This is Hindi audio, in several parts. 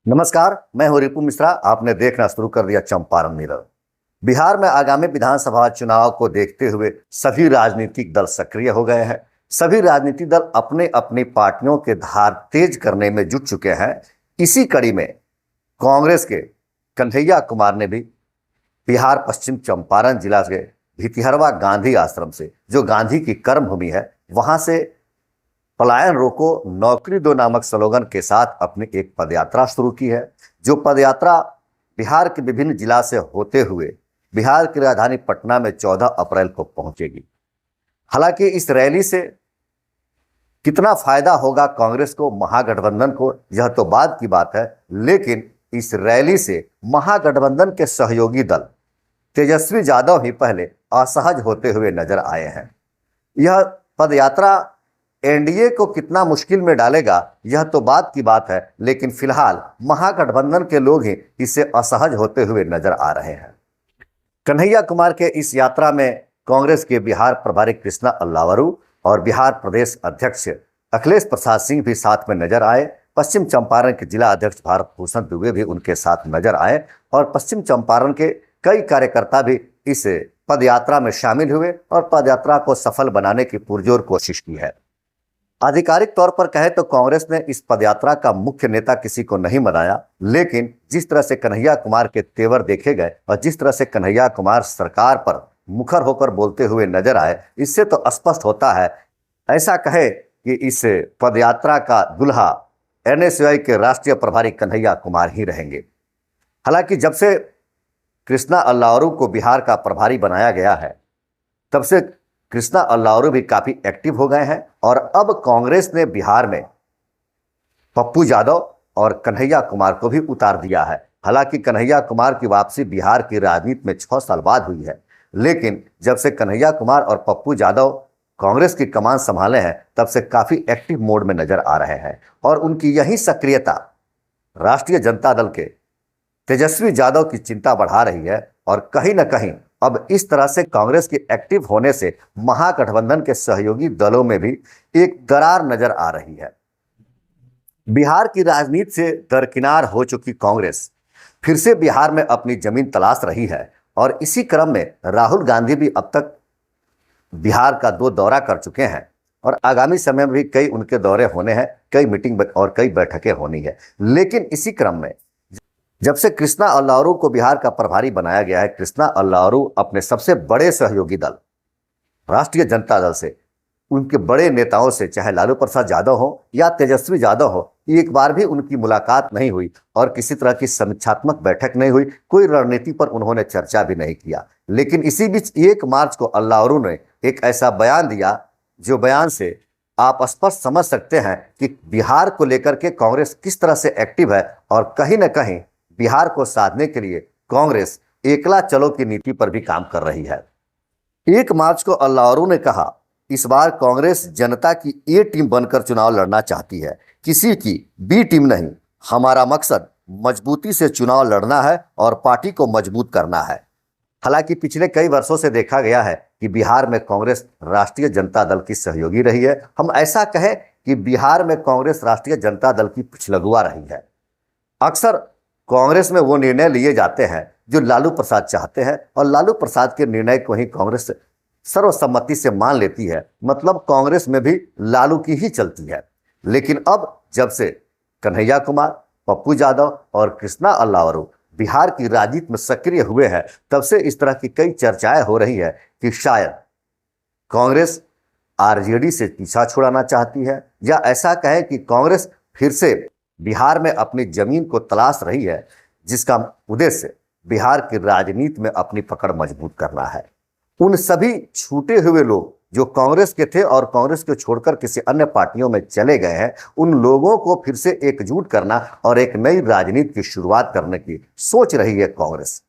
नमस्कार, मैं हूं रिपु मिश्रा। आपने देखना शुरू कर दिया चंपारण मिरर। बिहार में आगामी विधानसभा चुनाव को देखते हुए सभी राजनीतिक दल सक्रिय हो गए हैं। सभी राजनीतिक दल अपने अपनी पार्टियों के धार तेज करने में जुट चुके हैं। इसी कड़ी में कांग्रेस के कन्हैया कुमार ने भी बिहार पश्चिम चंपारण जिला के भितिहरवा गांधी आश्रम से, जो गांधी की कर्मभूमि है, वहां से पलायन रोको नौकरी दो नामक स्लोगन के साथ अपनी एक पदयात्रा शुरू की है। जो पदयात्रा बिहार के विभिन्न जिला से होते हुए बिहार की राजधानी पटना में 14 अप्रैल को पहुंचेगी। हालांकि इस रैली से कितना फायदा होगा कांग्रेस को, महागठबंधन को, यह तो बाद की बात है, लेकिन इस रैली से महागठबंधन के सहयोगी दल तेजस्वी यादव ही पहले असहज होते हुए नजर आए हैं। यह पदयात्रा एनडीए को कितना मुश्किल में डालेगा यह तो बात की बात है, लेकिन फिलहाल महागठबंधन के लोग ही इससे असहज होते हुए नजर आ रहे हैं। कन्हैया कुमार के इस यात्रा में कांग्रेस के बिहार प्रभारी कृष्णा अल्लावरू और बिहार प्रदेश अध्यक्ष अखिलेश प्रसाद सिंह भी साथ में नजर आए। पश्चिम चंपारण के जिला अध्यक्ष भारत भूषण दुबे भी उनके साथ नजर आए और पश्चिम चंपारण के कई कार्यकर्ता भी इस पदयात्रा में शामिल हुए और पदयात्रा को सफल बनाने की पुरजोर कोशिश की है। आधिकारिक तौर पर कहे तो कांग्रेस ने इस पदयात्रा का मुख्य नेता किसी को नहीं बनाया, लेकिन जिस तरह से कन्हैया कुमार के तेवर देखे गए और जिस तरह से कन्हैया कुमार सरकार पर मुखर होकर बोलते हुए नजर आए, इससे तो स्पष्ट होता है, ऐसा कहे कि इस पदयात्रा का दुल्हा एनएसयूआई के राष्ट्रीय प्रभारी कन्हैया कुमार ही रहेंगे। हालांकि जब से कृष्णा अल्लावरू को बिहार का प्रभारी बनाया गया है, तब से कृष्णा अल्लावरू भी काफी एक्टिव हो गए हैं और अब कांग्रेस ने बिहार में पप्पू यादव और कन्हैया कुमार को भी उतार दिया है। हालांकि कन्हैया कुमार की वापसी बिहार की राजनीति में 6 साल बाद हुई है, लेकिन जब से कन्हैया कुमार और पप्पू यादव कांग्रेस की कमान संभाले हैं, तब से काफी एक्टिव मोड में नजर आ रहे हैं और उनकी यही सक्रियता राष्ट्रीय जनता दल के तेजस्वी यादव की चिंता बढ़ा रही है और कहीं ना कहीं अब इस तरह से कांग्रेस के एक्टिव होने से महागठबंधन के सहयोगी दलों में भी एक दरार नजर आ रही है। बिहार की राजनीति से दरकिनार हो चुकी कांग्रेस फिर से बिहार में अपनी जमीन तलाश रही है और इसी क्रम में राहुल गांधी भी अब तक बिहार का 2 दौरा कर चुके हैं और आगामी समय में भी कई उनके दौरे होने हैं, कई मीटिंग और कई बैठकें होनी है। लेकिन इसी क्रम में जब से कृष्णा अल्लावरू को बिहार का प्रभारी बनाया गया है, कृष्णा अल्लावरू अपने सबसे बड़े सहयोगी दल राष्ट्रीय जनता दल से, उनके बड़े नेताओं से, चाहे लालू प्रसाद यादव हो या तेजस्वी यादव हो, एक बार भी उनकी मुलाकात नहीं हुई और किसी तरह की समीक्षात्मक बैठक नहीं हुई, कोई रणनीति पर उन्होंने चर्चा भी नहीं किया। लेकिन इसी बीच 1 मार्च को अल्लावरू ने एक ऐसा बयान दिया, जो बयान से आप स्पष्ट समझ सकते हैं कि बिहार को लेकर के कांग्रेस किस तरह से एक्टिव है और कहीं ना कहीं बिहार को साधने के लिए कांग्रेस एकला चलो की नीति पर भी काम कर रही है। 1 मार्च को अल्लावरू ने कहा, इस बार कांग्रेस जनता की ए टीम बनकर चुनाव लड़ना चाहती है, किसी की बी टीम नहीं। हमारा मकसद मजबूती से चुनाव लड़ना है और पार्टी को मजबूत करना है। हालांकि पिछले कई वर्षों से देखा गया है कि बिहार में कांग्रेस राष्ट्रीय जनता दल की सहयोगी रही है। हम ऐसा कहें कि बिहार में कांग्रेस राष्ट्रीय जनता दल की पिछलगुआ रही है। अक्सर कांग्रेस में वो निर्णय लिए जाते हैं जो लालू प्रसाद चाहते हैं और लालू प्रसाद के निर्णय को ही कांग्रेस सर्वसम्मति से मान लेती है। मतलब कांग्रेस में भी लालू की ही चलती है। लेकिन अब जब से कन्हैया कुमार, पप्पू यादव और कृष्णा अल्लावरू बिहार की राजनीति में सक्रिय हुए हैं, तब से इस तरह की कई चर्चाएं हो रही है कि शायद कांग्रेस आरजेडी से पीछा छुड़ाना चाहती है, या ऐसा कहें कि कांग्रेस फिर से बिहार में अपनी जमीन को तलाश रही है, जिसका उद्देश्य बिहार की राजनीति में अपनी पकड़ मजबूत करना है। उन सभी छूटे हुए लोग जो कांग्रेस के थे और कांग्रेस को छोड़कर किसी अन्य पार्टियों में चले गए हैं, उन लोगों को फिर से एकजुट करना और एक नई राजनीति की शुरुआत करने की सोच रही है कांग्रेस।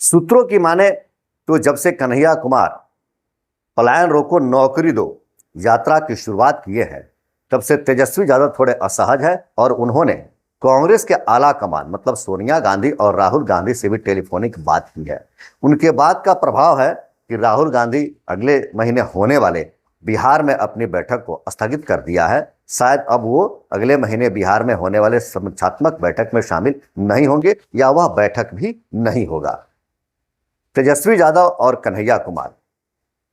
सूत्रों की माने तो जब से कन्हैया कुमार पलायन रोको नौकरी दो यात्रा की शुरुआत किए हैं, तब से तेजस्वी यादव थोड़े असहज है और उन्होंने कांग्रेस के आला कमान मतलब सोनिया गांधी और राहुल गांधी से भी टेलीफोनिक बात की है। उनके बात का प्रभाव है कि राहुल गांधी अगले महीने होने वाले बिहार में अपनी बैठक को स्थगित कर दिया है शायद अब वो अगले महीने बिहार में होने वाले समीक्षात्मक बैठक में शामिल नहीं होंगे या वह बैठक भी नहीं होगा। तेजस्वी यादव और कन्हैया कुमार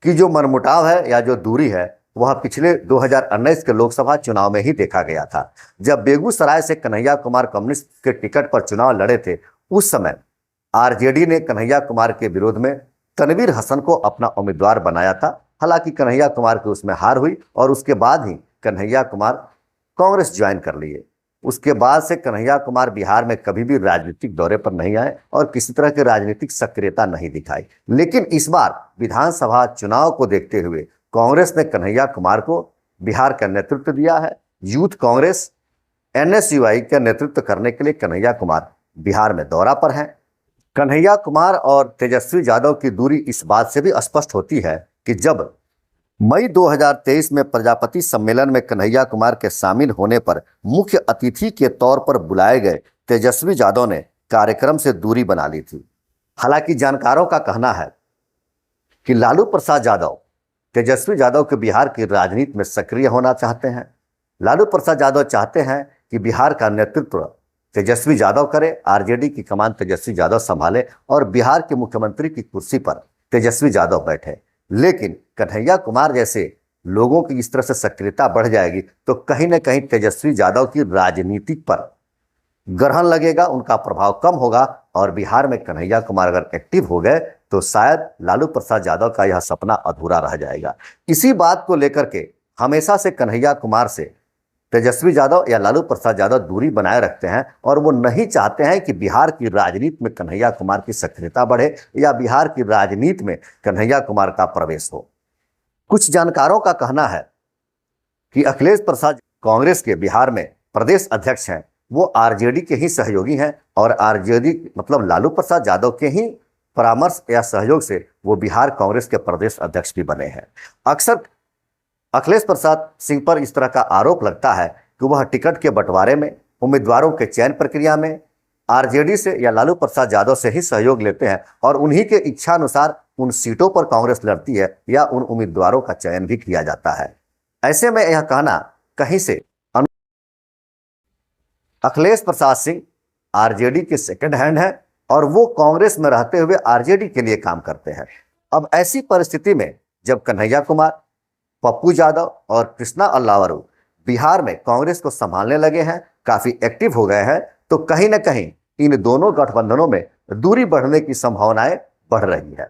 की जो मनमुटाव है या जो दूरी है वह पिछले 2019 के लोकसभा चुनाव में ही देखा गया था। जब बेगूसराय से कन्हैया कुमार कम्युनिस्ट के टिकट पर चुनाव लड़े थे, उस समय आरजेडी ने कन्हैया कुमार के विरोध में तनवीर हसन को अपना उम्मीदवार बनाया था। हालांकि कन्हैया कुमार की उसमें हार हुई और उसके बाद ही कन्हैया कुमार कांग्रेस ज्वाइन कर लिए। उसके बाद से कन्हैया कुमार बिहार में कभी भी राजनीतिक दौरे पर नहीं आए और किसी तरह की राजनीतिक सक्रियता नहीं दिखाई। लेकिन इस बार विधानसभा चुनाव को देखते हुए कांग्रेस ने कन्हैया कुमार को बिहार का नेतृत्व दिया है। यूथ कांग्रेस एनएसयूआई का नेतृत्व करने के लिए कन्हैया कुमार बिहार में दौरा पर हैं। कन्हैया कुमार और तेजस्वी यादव की दूरी इस बात से भी स्पष्ट होती है कि जब मई 2023 में प्रजापति सम्मेलन में कन्हैया कुमार के शामिल होने पर मुख्य अतिथि के तौर पर बुलाए गए तेजस्वी यादव ने कार्यक्रम से दूरी बना ली थी। हालांकि जानकारों का कहना है कि लालू प्रसाद यादव तेजस्वी यादव के बिहार की राजनीति में सक्रिय होना चाहते हैं। लालू प्रसाद यादव चाहते हैं कि बिहार का नेतृत्व तेजस्वी यादव करे, आरजेडी की कमान तेजस्वी यादव संभाले और बिहार के मुख्यमंत्री की कुर्सी पर तेजस्वी यादव बैठे। लेकिन कन्हैया कुमार जैसे लोगों की इस तरह से सक्रियता बढ़ जाएगी तो कहीं ना कहीं तेजस्वी यादव की राजनीति पर ग्रहण लगेगा, उनका प्रभाव कम होगा और बिहार में कन्हैया कुमार अगर एक्टिव हो गए तो शायद लालू प्रसाद यादव का यह सपना अधूरा रह जाएगा। इसी बात को लेकर के हमेशा से कन्हैया कुमार से तेजस्वी यादव या लालू प्रसाद यादव दूरी बनाए रखते हैं और वो नहीं चाहते हैं कि बिहार की राजनीति में कन्हैया कुमार की सक्रियता बढ़े या बिहार की राजनीति में कन्हैया कुमार का प्रवेश हो। कुछ जानकारों का कहना है कि अखिलेश प्रसाद कांग्रेस के बिहार में प्रदेश अध्यक्ष हैं, वो आरजेडी के ही सहयोगी हैं और आरजेडी मतलब लालू प्रसाद यादव के ही परामर्श या सहयोग से वो बिहार कांग्रेस के प्रदेश अध्यक्ष भी बने हैं। अक्सर अखिलेश प्रसाद सिंह पर इस तरह का आरोप लगता है कि वह टिकट के बंटवारे में, उम्मीदवारों के चयन प्रक्रिया में आरजेडी से या लालू प्रसाद यादव से ही सहयोग लेते हैं और उन्हीं के इच्छानुसार उन सीटों पर कांग्रेस लड़ती है या उन उम्मीदवारों का चयन भी किया जाता है। ऐसे में यह कहना कहीं से अखिलेश प्रसाद सिंह आरजेडी के सेकंड हैंड है और वो कांग्रेस में रहते हुए आरजेडी के लिए काम करते हैं। अब ऐसी परिस्थिति में जब कन्हैया कुमार, पप्पू यादव और कृष्णा अल्लावरू बिहार में कांग्रेस को संभालने लगे हैं, काफी एक्टिव हो गए हैं, तो कहीं ना कहीं इन दोनों गठबंधनों में दूरी बढ़ने की संभावनाएं बढ़ रही है।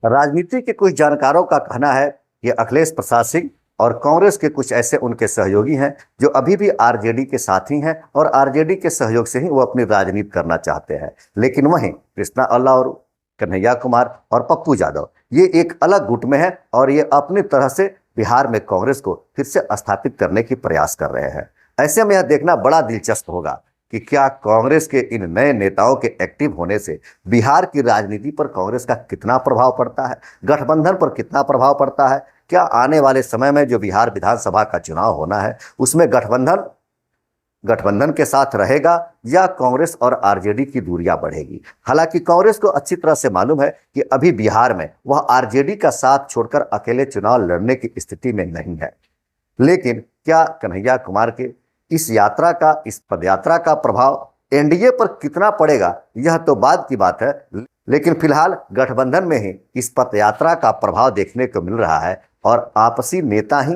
राजनीति के कुछ जानकारों का कहना है कि अखिलेश प्रसाद सिंह और कांग्रेस के कुछ ऐसे उनके सहयोगी हैं जो अभी भी आरजेडी के साथी हैं और आरजेडी के सहयोग से ही वो अपनी राजनीति करना चाहते हैं। लेकिन वहीं कृष्णा अल्लावरू, कन्हैया कुमार और पप्पू यादव ये एक अलग गुट में है और ये अपनी तरह से बिहार में कांग्रेस को फिर से स्थापित करने की प्रयास कर रहे हैं। ऐसे में यह देखना बड़ा दिलचस्प होगा कि क्या कांग्रेस के इन नए नेताओं के एक्टिव होने से बिहार की राजनीति पर कांग्रेस का कितना प्रभाव पड़ता है, गठबंधन पर कितना प्रभाव पड़ता है। क्या आने वाले समय में जो बिहार विधानसभा का चुनाव होना है उसमें गठबंधन के साथ रहेगा या कांग्रेस और आरजेडी की दूरियां बढ़ेगी। हालांकि कांग्रेस को अच्छी तरह से मालूम है कि अभी बिहार में वह आरजेडी का साथ छोड़कर अकेले चुनाव लड़ने की स्थिति में नहीं है। लेकिन क्या कन्हैया कुमार के इस यात्रा का, इस पदयात्रा का प्रभाव एनडीए पर कितना पड़ेगा यह तो बाद की बात है। लेकिन फिलहाल गठबंधन में ही इस पदयात्रा का प्रभाव देखने को मिल रहा है और आपसी नेता ही,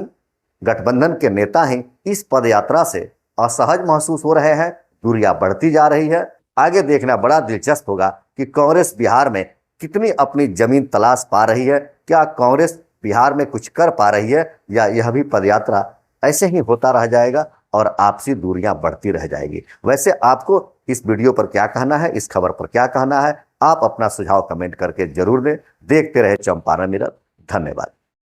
गठबंधन के नेता ही इस पदयात्रा से असहज महसूस हो रहे हैं, दूरियां बढ़ती जा रही है। आगे देखना बड़ा दिलचस्प होगा कि कांग्रेस बिहार में कितनी अपनी जमीन तलाश पा रही है, क्या कांग्रेस बिहार में कुछ कर पा रही है या यह भी पदयात्रा ऐसे ही होता रह जाएगा और आपसी दूरियां बढ़ती रह जाएगी। वैसे आपको इस वीडियो पर क्या कहना है, इस खबर पर क्या कहना है, आप अपना सुझाव कमेंट करके जरूर दें। देखते रहे चंपारण मिरर। धन्यवाद।